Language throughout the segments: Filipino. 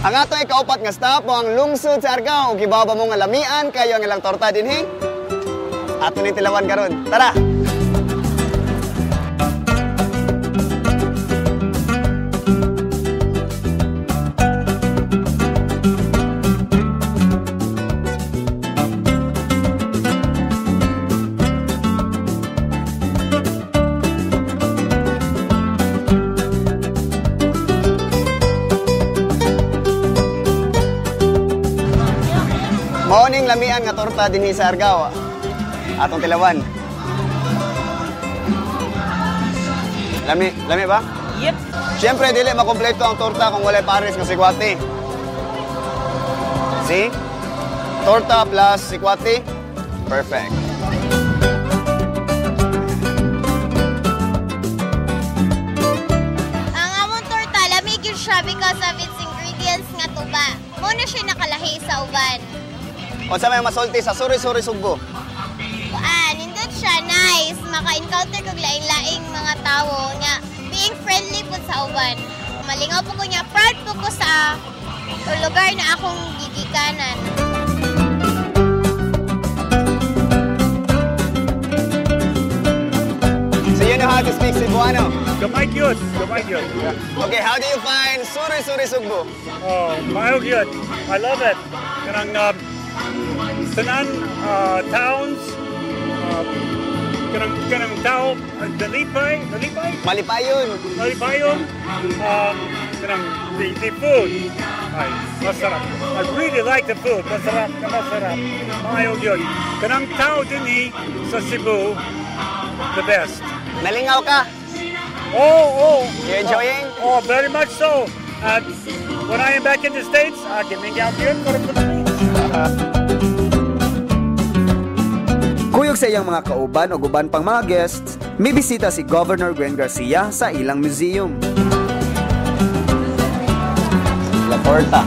Ang ato ay kaupat nga stop mo ang lungsod sa Argao. Ug gibawa mo nga lamian kayo ang ilang torta dinhi. Ato ni tilawan karon. Tara. Maoning lamian nga torta dinhi sa Argao. Atong tilawan. Lami ba? Yep. Siyempre, dili makompleto ang torta kung wala pares nga sikwati. See? Torta plus sikwati. Perfect. Ang among torta, lamig yun siya because of its ingredients nga tuba. Muna siya nakalahi sa uban. O sa may masulti sa suri-suri sugbo. Nindot siya, nice. Maka-encounter kog laing-laing mga tao nga being friendly po sa uban. Malingaw po ko niya, proud po ko sa lugar na akong gigikanan. So you know how to speak Cebuano? Gamay gyud. Okay, how do you find suri-suri sugbo? Oh, maayo gyud. I love it. Kanang tanan towns kanang tao dalipay Malipayon. kanang the food ay masarap. I really like the food. Masarap. Maayo gyud. Kanang tao dinhi sa Cebu the best. Nalingaw ka? Oh. You enjoying? Oh, very much so. And when I am back in the States, giving out yun for the Kuyog sa iyang mga kauban o guban pang mga guests, may bisita si Governor Gwen Garcia sa ilang museum. La torta.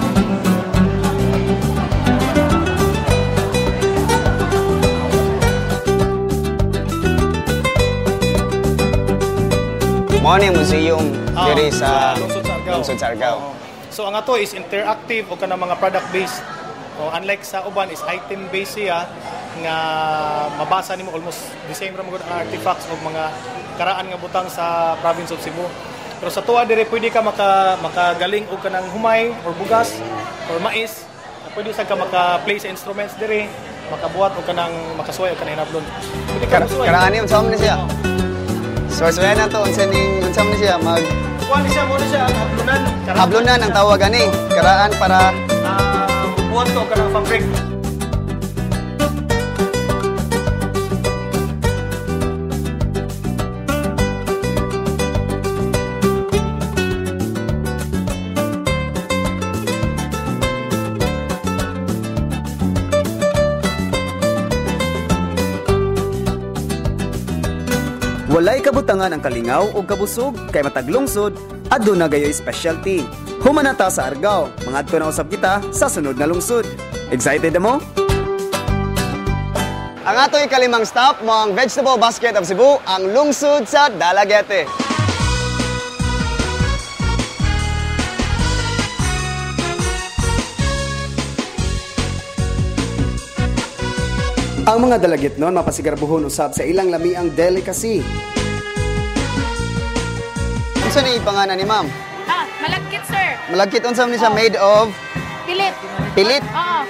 Morning museum diri sa Lungsod sa Argao. So ang ato is interactive o kanang mga product based. Unlike sa uban is item based siya nga mabasa nimo almost the same ra mga artifacts o mga karaan nga butang sa province of Cebu. Pero sa tuwa dire pwede ka makagaling og kanang humay or bugas or mais. Pwede sa ka maka-play sa instruments dire, makabuhat og kanang makasuway og kanang hinablon. Pwede ka masuway. Karaan ni unsa man ni siya? So na to unsa man ni siya Kuan siya mo siya hablunan. Hablunan ang tawag ani. Karaan para buhat to kanang fabric. Walay kabutangan ang kalingaw o kabusog kay mataglungsod adto na gayoy specialty. Humanata sa Argao, mangadto na usab kita sa sunod na lungsod. Excited mo? ang ato'y kalimang stop mo ang Vegetable Basket of Cebu, ang lungsod sa Dalagete. Ang mga dalagit noon mapasigarbuhon usab sa ilang lamiang delicacy. Unsa ni panganan ni ma'am? Malagkit, sir. Malagkit unsa man ni siya made of Pilit. pilit? Oo.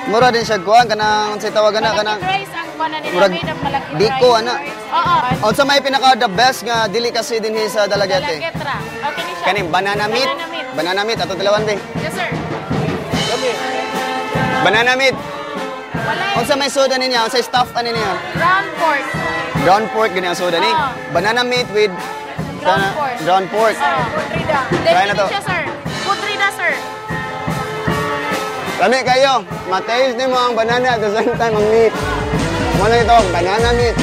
Mura din siya kuan kanang unsay tawagan na kanang Malagkit rice ang kuwanan nila murag made of malagkit biko rice. ana. Oo. Unsa may pinaka the best nga delicacy dinhi sa Dalagete? Malagkit ra. Okay ni siya. Kani banana meat? Banana meat. Banana meat ato tilawan be. Yes, sir. Banana meat. Walay. Unsa may soda niya? Unsa stuff ani niya? Ground pork. Ground pork gani ang soda ni. Oo. Banana meat with Ground pork. ground pork. Putrida. Try na to. Siya, sir. Putrida, sir. Lami kayo. Mataste ni mo ang banana at the same time ang meat. Ano ito? Banana meat.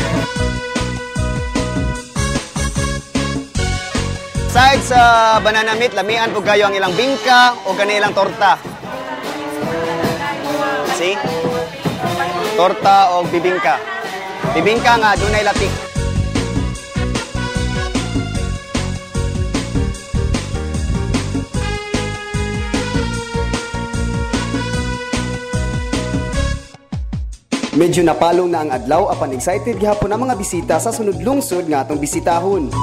Aside sa banana meat, lamian po kayo ang ilang bingka o gani ilang torta. See? Torta o bibingka. Bibingka nga, dunay latik. Medyo napalong na ang adlaw apan excited gihapon ang mga bisita sa sunod lungsod nga atong bisitahon.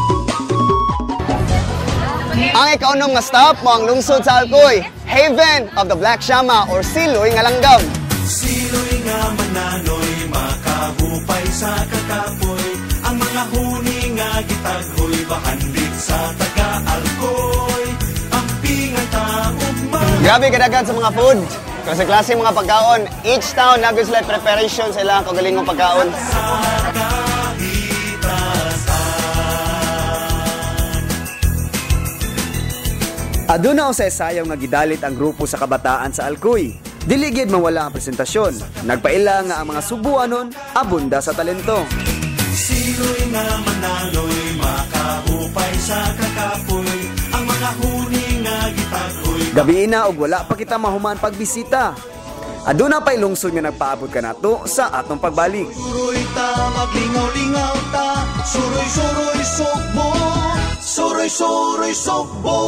Ang ikaunom nga stop mo ang lungsod sa Alcoy, Haven of the Black Shama or Siloy nga langgam. Siloy nga mananoy, makahupay sa kakapoy. Ang mga huni nga gitaghoy, bahandit sa taga-Alcoy. Ang pingang taugma. Grabe kadagan sa mga food. Klase-klase mga pagkaon. Each town nagod sila preparation sa ilang kagalingong pagkaon. Aduna sa sayaw nga gidalit ang grupo sa kabataan sa Alcoy. Diligid mawala ang presentasyon. Nagpaila nga ang mga subuanon abunda sa talento. Siloy nga manaloy, makahupay sa kakapoy. Ang mga huni nga gitaghoy. Gabi na og wala pa kita mahuman pagbisita. Aduna pay lungsod nga nagpaabot kanato sa atong pagbalik. Suroy ta, maglingaw-lingaw ta. Suroy-suroy sugbo. Suroy-suroy sugbo.